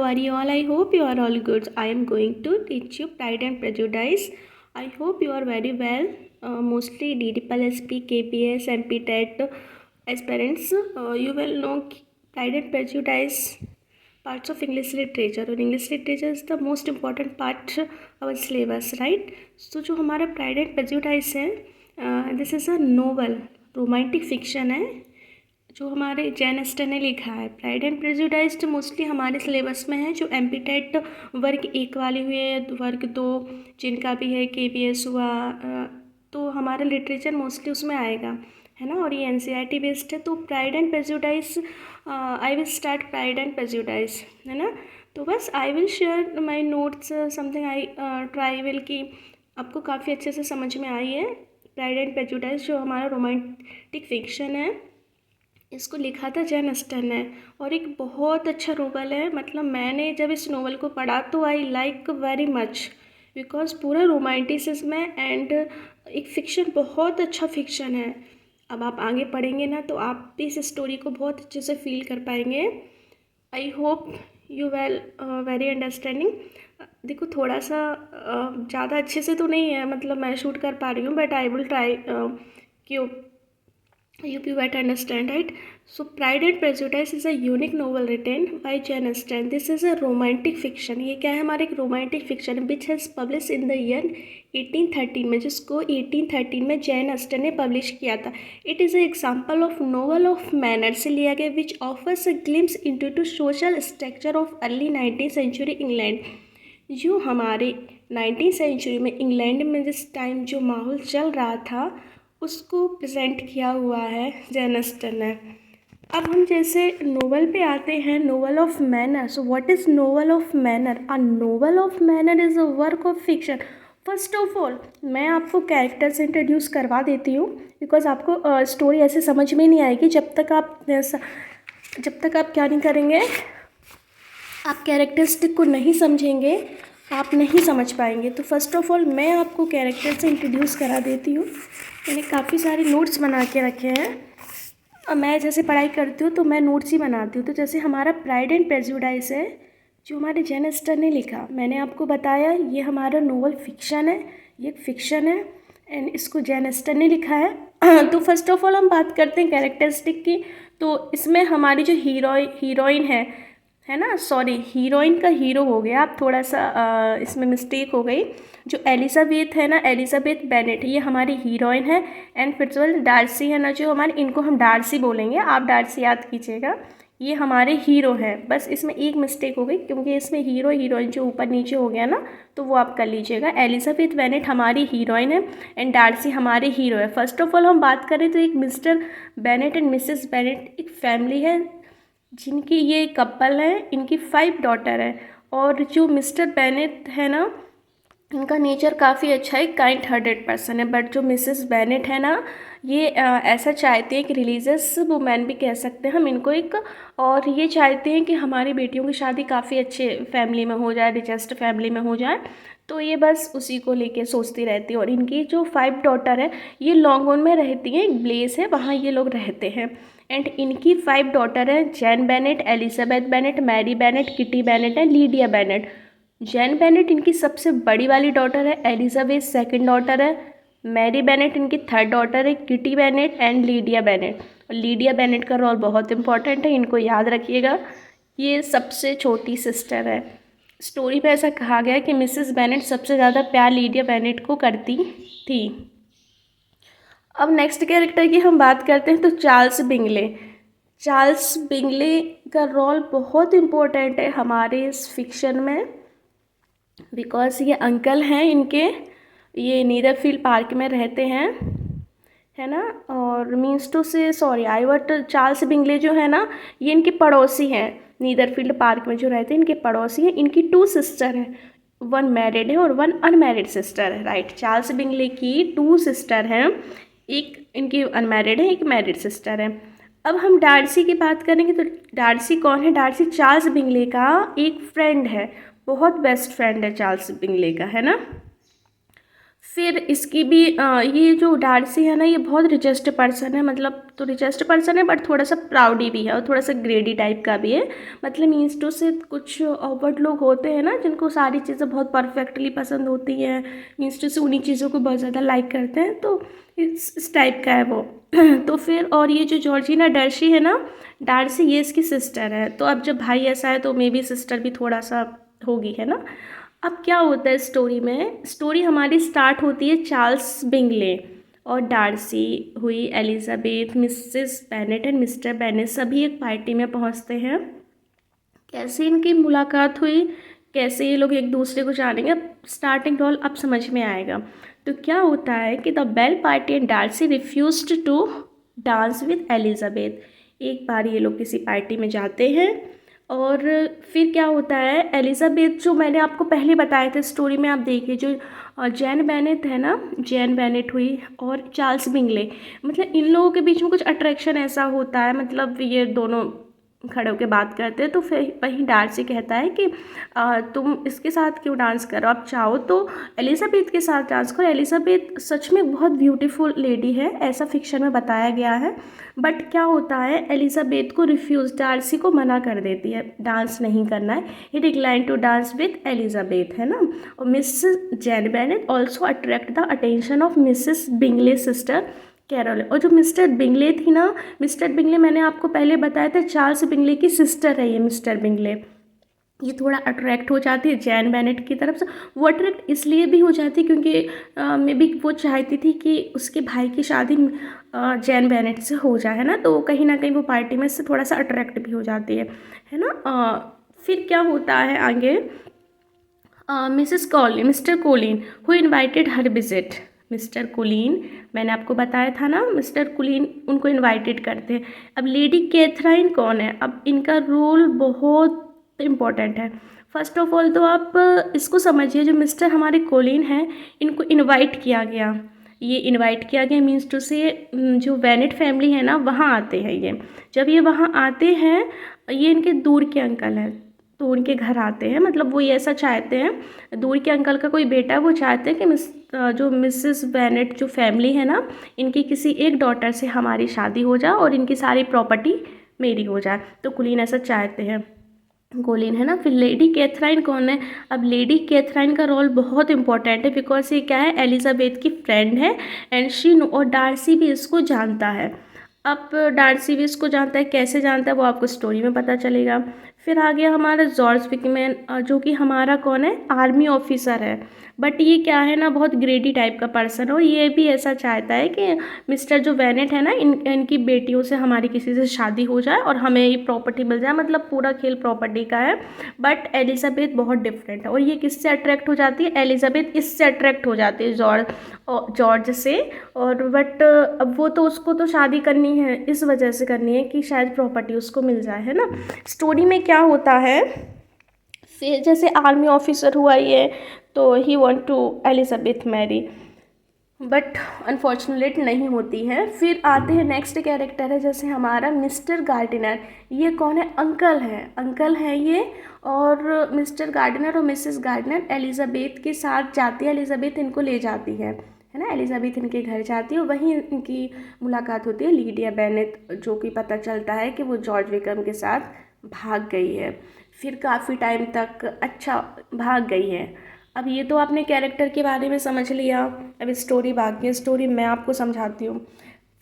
are you all? I hope you are all good. I am going to teach you Pride and Prejudice. I hope you are very well. Mostly DDPLSP, KPS, MP TET aspirants. You will know Pride and Prejudice, parts of English literature. और English literature is the most important part of our syllabus, right? So जो हमारा Pride and Prejudice है, this is a novel, romantic fiction है जो हमारे Jain Aster ने लिखा है। प्राइड एंड प्रेजुडाइज मोस्टली हमारे सिलेबस में है, जो एमपी टेट वर्ग 1 वाले हुए, वर्ग 2 जिनका भी है, केपीएस हुआ, तो हमारा लिटरेचर मोस्टली उसमें आएगा, है ना। और ये एनसीईआरटी बेस्ड है। तो pride and prejudice, I will start pride and prejudice, है ना। तो बस I will share my notes, something I try will कि आपको काफ़ी अच्छे से समझ में आई है। प्राइड एंड प्रेजुडाइज जो हमारा रोमांटिक फिक्शन है, इसको लिखा था जैन अस्टर ने, और एक बहुत अच्छा नोवेल है। मतलब मैंने जब इस नोवेल को पढ़ा तो I like very much, because पूरा रोमांटिसिज्म है एंड एक फ़िक्शन, बहुत अच्छा फ़िक्शन है। अब आप आगे पढ़ेंगे ना तो आप भी इस स्टोरी को बहुत अच्छे से फील कर पाएंगे। I hope you well very understanding. देखो थोड़ा सा ज़्यादा अच्छे से तो नहीं है, मतलब मैं शूट कर पा रही हूँ, बट आई विल ट्राई कि you better understand, right? So Pride and Prejudice is a unique novel written by Jane Austen. This is a romantic fiction. ये क्या है, हमारे एक romantic fiction which has published in the year 1813 में, जिसको 1813 में Jain Aston ने पब्लिश किया था। It is an example of novel of manner से लिया गया, which offers a glimpse into the social structure of early 19th century England। जो हमारे 19th century में इंग्लैंड में जिस टाइम जो माहौल चल रहा था उसको प्रेजेंट किया हुआ है जैन अस्टर ने। अब हम जैसे नोवेल पे आते हैं, novel of manner. So what is novel of manner? A novel of manner is a work of fiction. First of all मैं आपको कैरेक्टर्स इंट्रोड्यूस करवा देती हूँ, बिकॉज आपको स्टोरी ऐसे समझ में नहीं आएगी जब तक आप क्या नहीं करेंगे, आप कैरेक्टरिस्टिक को नहीं समझेंगे, आप नहीं समझ पाएंगे। तो फर्स्ट ऑफ ऑल मैं आपको कैरेक्टर से इंट्रोड्यूस करा देती हूँ। मैंने काफ़ी सारे नोट्स बना के रखे हैं। अब मैं जैसे पढ़ाई करती हूँ तो मैं नोट्स ही बनाती हूँ। तो जैसे हमारा प्राइड एंड प्रेजुडाइज है जो हमारे जैन अस्टर ने लिखा, मैंने आपको बताया ये हमारा नोवेल फिक्शन है, ये फिक्शन है एंड इसको जैन अस्टर ने लिखा है। तो फर्स्ट ऑफ ऑल हम बात करते हैं कैरेक्टरिस्टिक की। तो इसमें हमारी जो हीरोइन है ना, सॉरी हीरोइन का हीरो हो गया, आप थोड़ा सा इसमें मिस्टेक हो गई। जो एलिज़ाबेथ है ना, एलिज़ाबेथ बेनेट, ये हमारी हीरोइन है। एंड फिट्जवेल डार्सी है ना, जो हमारे, इनको हम डार्सी बोलेंगे, आप डार्सी याद कीजिएगा, ये हमारे हीरो हैं। बस इसमें एक मिस्टेक हो गई क्योंकि इसमें हीरो हीरोइन जो ऊपर नीचे हो गया ना, तो वो आप कर लीजिएगा। एलिज़ाबेथ बेनेट हमारी हीरोइन है एंड डार्सी हमारे हीरो है। फर्स्ट ऑफ ऑल हम बात करें तो एक mister Bennett and Mrs Bennett एक फैमिली है जिनकी, ये कपल है, इनकी 5 डॉटर है। और जो मिस्टर बेनेट है ना, इनका नेचर काफ़ी अच्छा है, काइंड हार्टेड पर्सन है। बट जो मिसेस बेनेट है ना, ये ऐसा चाहते हैं कि रिलीजियस वुमेन भी कह सकते हैं हम इनको एक, और ये चाहते हैं कि हमारी बेटियों की शादी काफ़ी अच्छे फैमिली में हो जाए, रिचेस्ट फैमिली में हो जाए। तो ये बस उसी को लेके सोचती रहती है। और इनकी जो 5 डॉटर है ये लॉन्गऑन में रहती हैं, एक ब्लेस है वहाँ ये लोग रहते हैं। एंड इनकी 5 डॉटर हैं, Jane Bennet, Elizabeth Bennet, Mary Bennet, Kitty Bennet and Lydia Bennet. Jane Bennet इनकी सबसे बड़ी वाली डॉटर है, एलिज़ाबेथ सेकंड डॉटर है, मैरी बेनेट इनकी 3rd डॉटर है, Kitty Bennet and Lydia Bennet. और लीडिया बेनेट का रोल बहुत इंपॉर्टेंट है, इनको याद रखिएगा, ये सबसे छोटी सिस्टर है। स्टोरी में ऐसा कहा गया है कि मिसेस बेनेट सबसे ज़्यादा प्यार लीडिया बेनेट को करती थी। अब नेक्स्ट कैरेक्टर की हम बात करते हैं तो चार्ल्स बिंगले। चार्ल्स बिंगले का रोल बहुत इम्पोर्टेंट है हमारे इस फिक्शन में, बिकॉज ये अंकल हैं इनके, ये नीदरफील्ड पार्क में रहते हैं, है ना। और मीन्स टू से sorry I what Charles Bingley जो है ना, ये इनके पड़ोसी हैं, नीदरफील्ड पार्क में जो रहते हैं इनके पड़ोसी हैं। इनकी 2 सिस्टर हैं, 1 मैरिड है और 1 अनमैरिड सिस्टर है, राइट। चार्ल्स बिंगले की 2 सिस्टर हैं, एक इनकी अनमैरिड है, एक मैरिड सिस्टर है। अब हम डार्सी की बात करेंगे तो डार्सी कौन है? डार्सी चार्ल्स बिंगले का एक फ्रेंड है, बहुत बेस्ट फ्रेंड है चार्ल्स बिंगले का, है ना। फिर इसकी भी ये जो डार्सी है ना, ये बहुत रिचेस्ट पर्सन है, मतलब तो रिचेस्ट पर्सन है बट थोड़ा सा प्राउडी भी है और थोड़ा सा ग्रेडी टाइप का भी है। मतलब मीन्स टू से कुछ ऑवर्ड लोग होते हैं ना जिनको सारी चीज़ें बहुत परफेक्टली पसंद होती हैं, मीन्स टू से उन्हीं चीज़ों को बहुत ज़्यादा लाइक करते हैं, तो इस टाइप का है वो। तो फिर और ये जो जॉर्जिना डर्सी है ना, डार्सी, ये इसकी सिस्टर है। तो अब जब भाई ऐसा है तो मे बी सिस्टर भी थोड़ा सा होगी, है ना। अब क्या होता है स्टोरी में, स्टोरी हमारी स्टार्ट होती है चार्ल्स बिंगले और डार्सी हुई, Elizabeth, Mrs Bennett and mister Bennett सभी एक पार्टी में पहुंचते हैं। कैसे इनकी मुलाकात हुई, कैसे ये लोग एक दूसरे को जानेंगे, स्टार्टिंग रोल अब समझ में आएगा। तो क्या होता है कि the ball party and Darcy refused to dance with Elizabeth. एक बार ये लोग किसी पार्टी में जाते हैं और फिर क्या होता है, एलिजाबेथ जो मैंने आपको पहले बताया था स्टोरी में, आप देखिए जो जैन बेनेट है ना, जैन बेनेट हुई और चार्ल्स बिंगले, मतलब इन लोगों के बीच में कुछ अट्रैक्शन ऐसा होता है, मतलब ये दोनों खड़े होकर बात करते हैं। तो फिर वहीं डार्सी कहता है कि तुम इसके साथ क्यों डांस करो, आप चाहो तो एलिजाबेथ के साथ डांस करो। एलिजाबेथ सच में बहुत ब्यूटीफुल लेडी है, ऐसा फिक्शन में बताया गया है। बट क्या होता है, एलिजाबेथ को रिफ्यूज़, डार्सी को मना कर देती है, डांस नहीं करना है। He decline to dance with Elizabeth, है ना। और Mrs Jane Bennet also attract the attention of Mrs Bingley sister Carol. और जो मिस्टर बिंगले थी ना, मिस्टर बिंगले मैंने आपको पहले बताया था चार्ल्स बिंगले की सिस्टर है ये मिस्टर बिंगले, ये थोड़ा अट्रैक्ट हो जाती है जैन बेनेट की तरफ से। वो अट्रैक्ट इसलिए भी हो जाती है क्योंकि मे बी वो चाहती थी कि उसके भाई की शादी जैन बेनेट से हो जाए, है ना। तो कहीं ना कहीं वो पार्टी में से थोड़ा सा अट्रैक्ट भी हो जाती है ना। फिर क्या होता है आगे, Mrs Collins, Mr Collins who invited her visit. Mr Collins, मैंने आपको बताया था ना, मिस्टर कुलीन उनको इनवाइटेड करते हैं। अब लेडी कैथराइन कौन है, अब इनका रोल बहुत इम्पोर्टेंट है। फर्स्ट ऑफ ऑल तो आप इसको समझिए, जो मिस्टर हमारे कोलिन हैं इनको इनवाइट किया गया, ये इनवाइट किया गया मीन्स टू से जो वेनेट फैमिली है ना वहाँ आते हैं ये। जब ये वहाँ आते हैं, ये इनके दूर के अंकल हैं तो उनके घर आते हैं, मतलब वो ये ऐसा चाहते हैं, दूर के अंकल का कोई बेटा है, वो चाहते हैं कि जो मिसेस बेनेट जो फैमिली है ना, इनकी किसी एक डॉटर से हमारी शादी हो जाए और इनकी सारी प्रॉपर्टी मेरी हो जाए। तो कुलीन ऐसा चाहते हैं, कोलिन, है ना। फिर लेडी कैथराइन कौन है, अब लेडी कैथराइन का रोल बहुत इंपॉर्टेंट है बिकॉज ये क्या है, एलिजाबेथ की फ्रेंड है एंड शी और डार्सी भी इसको जानता है। अब डार्सी भी इसको जानता है, कैसे जानता है वो आपको स्टोरी में पता चलेगा। फिर आ गया हमारा जॉर्ज विकमैन, जो कि हमारा कौन है, आर्मी ऑफिसर है, बट ये क्या है ना, बहुत ग्रेडी टाइप का पर्सन है और ये भी ऐसा चाहता है कि मिस्टर जो वेनेट है ना, इनकी बेटियों से हमारी किसी से शादी हो जाए और हमें ये प्रॉपर्टी मिल जाए, मतलब पूरा खेल प्रॉपर्टी का है। बट एलिजाबेथ बहुत डिफरेंट है और ये किससे अट्रैक्ट हो जाती है, एलिजाबेथ इससे अट्रैक्ट हो जाती है, जॉर्ज से। और बट अब वो तो उसको तो शादी करनी है, इस वजह से करनी है कि शायद प्रॉपर्टी उसको मिल जाए, है ना। स्टोरी में क्या होता है, फिर जैसे आर्मी ऑफिसर हुआ ये, तो he want to Elizabeth marry, but unfortunate नहीं होती है। फिर आते हैं नेक्स्ट कैरेक्टर है जैसे हमारा मिस्टर गार्डिनर। ये कौन है, अंकल है, अंकल है ये। और मिस्टर गार्डिनर और मिसेस गार्डिनर एलिजाबेथ के साथ जाती है, एलिजाबेथ इनको ले जाती है ना, एलिजाबेथ इनके घर जाती है और वहीं इनकी मुलाकात होती है लीडिया बेनेट, जो कि पता चलता है कि वो जॉर्ज विकम के साथ भाग गई है। फिर काफ़ी टाइम तक अच्छा भाग गई है। अब ये तो आपने कैरेक्टर के बारे में समझ लिया, अब स्टोरी बाकी है, स्टोरी मैं आपको समझाती हूँ।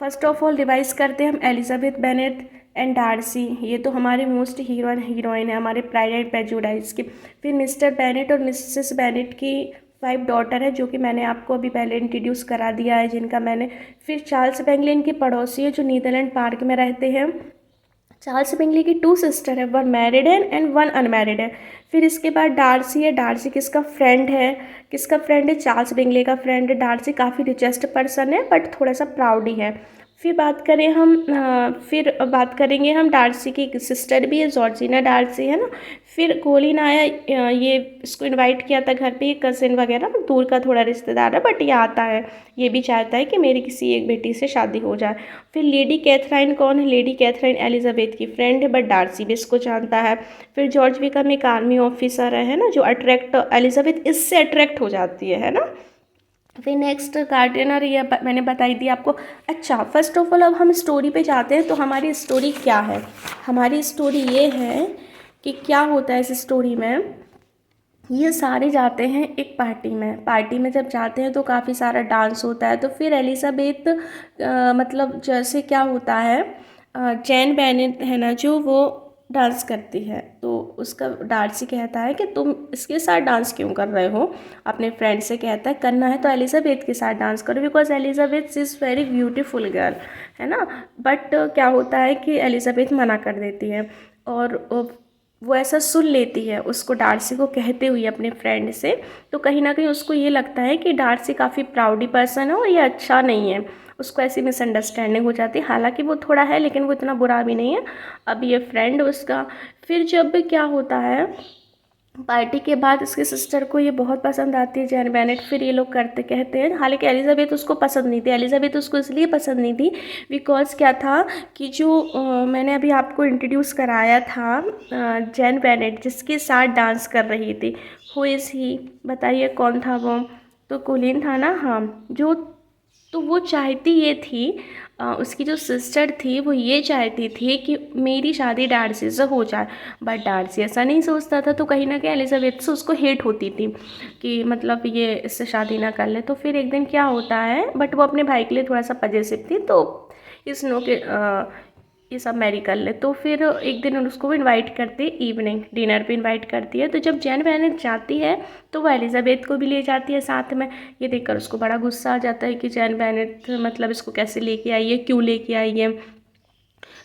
फर्स्ट ऑफ ऑल रिवाइज करते हैं हम, एलिजाबेथ बेनेट एंड डार्सी, ये तो हमारे मोस्ट हीरोइन है हमारे प्राइड एंड प्रेजुडाइज के। फिर मिस्टर बेनेट और मिसेस बेनेट की 5 डॉटर है, जो कि मैंने आपको अभी पहले इंट्रोड्यूस करा दिया है, जिनका मैंने। फिर चार्ल्स बेंगले इनके पड़ोसी है जो नीदरलैंड पार्क में रहते हैं। चार्ल्स बिंगले की 2 सिस्टर है, 1 मैरिड है एंड 1 अनमैरिड है। फिर इसके बाद डार्सी है, डार्सी किसका फ्रेंड है, किसका फ्रेंड है, चार्ल्स बिंगले का फ्रेंड है। डार्सी काफ़ी रिचेस्ट पर्सन है बट थोड़ा सा प्राउडी है। फिर बात करेंगे हम डार्सी की सिस्टर भी है, जॉर्जिना डार्सी, है ना। फिर कोलिन आया, ये इसको इनवाइट किया था घर पे, ये कज़िन वगैरह दूर का थोड़ा रिश्तेदार है बट ये आता है, ये भी चाहता है कि मेरी किसी एक बेटी से शादी हो जाए। फिर लेडी कैथराइन कौन है, लेडी कैथराइन एलिजाबेथ की फ्रेंड है बट डार्सी भी इसको जानता है। फिर जॉर्ज विकम एक आर्मी ऑफिसर है ना, जो एलिजाबेथ इससे अट्रैक्ट हो जाती है ना। फिर नेक्स्ट गार्डनर ये मैंने बताई दी आपको। अच्छा, फर्स्ट ऑफ ऑल अब हम स्टोरी पे जाते हैं। तो हमारी स्टोरी क्या है? हमारी स्टोरी ये है कि क्या होता है इस स्टोरी में। ये सारे जाते हैं एक पार्टी में जब जाते हैं तो काफ़ी सारा डांस होता है। तो फिर एलिज़ाबेथ मतलब जैसे क्या होता है, जैन बेनेट है ना जो, वो डांस करती है। तो उसका डार्सी कहता है कि तुम इसके साथ डांस क्यों कर रहे हो? अपने फ्रेंड से कहता है करना है तो एलिज़ाबेथ के साथ डांस करो, because Elizabeth is very beautiful girl, है ना। बट क्या होता है कि एलिज़ाबेथ मना कर देती है, और वो ऐसा सुन लेती है उसको डार्सी को कहते हुए अपने फ्रेंड से। तो कहीं ना कहीं उसको ये लगता है कि डार्सी काफ़ी प्राउडी पर्सन है और ये अच्छा नहीं है। उसको ऐसी मिसअंडरस्टैंडिंग हो जाती है, हालांकि वो थोड़ा है लेकिन वो इतना बुरा भी नहीं है। अब ये फ्रेंड उसका, फिर जब क्या होता है, पार्टी के बाद इसके सिस्टर को ये बहुत पसंद आती है जैन बेनेट। फिर ये लोग करते कहते हैं, हालांकि एलिज़ाबेथ उसको पसंद नहीं थी। एलिज़ाबेथ उसको इसलिए पसंद नहीं थी बिकॉज क्या था कि जो मैंने अभी आपको इंट्रोड्यूस कराया था जैन बेनेट जिसके साथ डांस कर रही थी, हु इज़ ही, बताइए कौन था वो? तो कोलिन था ना, हाँ। जो तो वो चाहती ये थी, उसकी जो सिस्टर थी वो ये चाहती थी कि मेरी शादी डार्सी से हो जाए। बट डार्सी ऐसा नहीं सोचता था। तो कहीं ना कहीं एलिज़ाबेथ से उसको हेट होती थी कि मतलब ये इससे शादी ना कर ले। तो फिर एक दिन क्या होता है, बट वो अपने भाई के लिए थोड़ा सा पजेसिव थी, तो इस नो के ये सब मैरी कर ले। तो फिर एक दिन उसको इनवाइट करती है, इवनिंग डिनर पे इनवाइट करती है। तो जब जैन बेनेट जाती है तो वो एलिज़ाबेथ को भी ले जाती है साथ में। ये देखकर उसको बड़ा गुस्सा आ जाता है कि जैन बेनेट मतलब इसको कैसे लेके आई है, क्यों लेके आई है।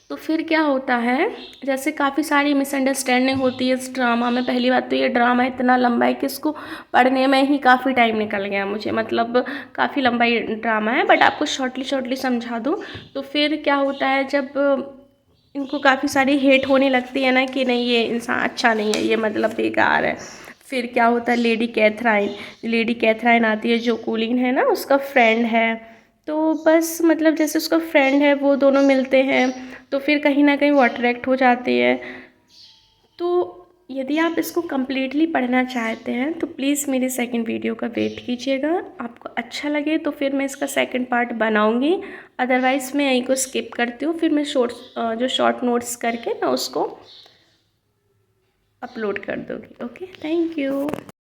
तो फिर क्या होता है, जैसे काफ़ी सारी मिसअंडरस्टैंडिंग होती है इस ड्रामा में। पहली बात तो ये ड्रामा इतना लंबा है कि इसको पढ़ने में ही काफ़ी टाइम निकल गया मुझे, मतलब काफ़ी लंबा ये ड्रामा है। बट आपको शॉर्टली समझा दूँ तो फिर क्या होता है, जब इनको काफ़ी सारी हेट होने लगती है ना कि नहीं ये इंसान अच्छा नहीं है, ये मतलब बेकार है। फिर क्या होता है, लेडी कैथराइन आती है जो कोलिन है ना उसका फ्रेंड है। तो बस मतलब जैसे उसका फ्रेंड है वो दोनों मिलते हैं तो फिर कहीं ना कहीं वो अट्रैक्ट हो जाती है। तो यदि आप इसको कम्प्लीटली पढ़ना चाहते हैं तो प्लीज़ मेरी सेकंड वीडियो का वेट कीजिएगा। आपको अच्छा लगे तो फिर मैं इसका सेकंड पार्ट बनाऊंगी, अदरवाइज़ मैं यहीं को स्किप करती हूँ। फिर मैं जो शॉर्ट नोट्स करके मैं उसको अपलोड कर दूँगी। Okay, thank you.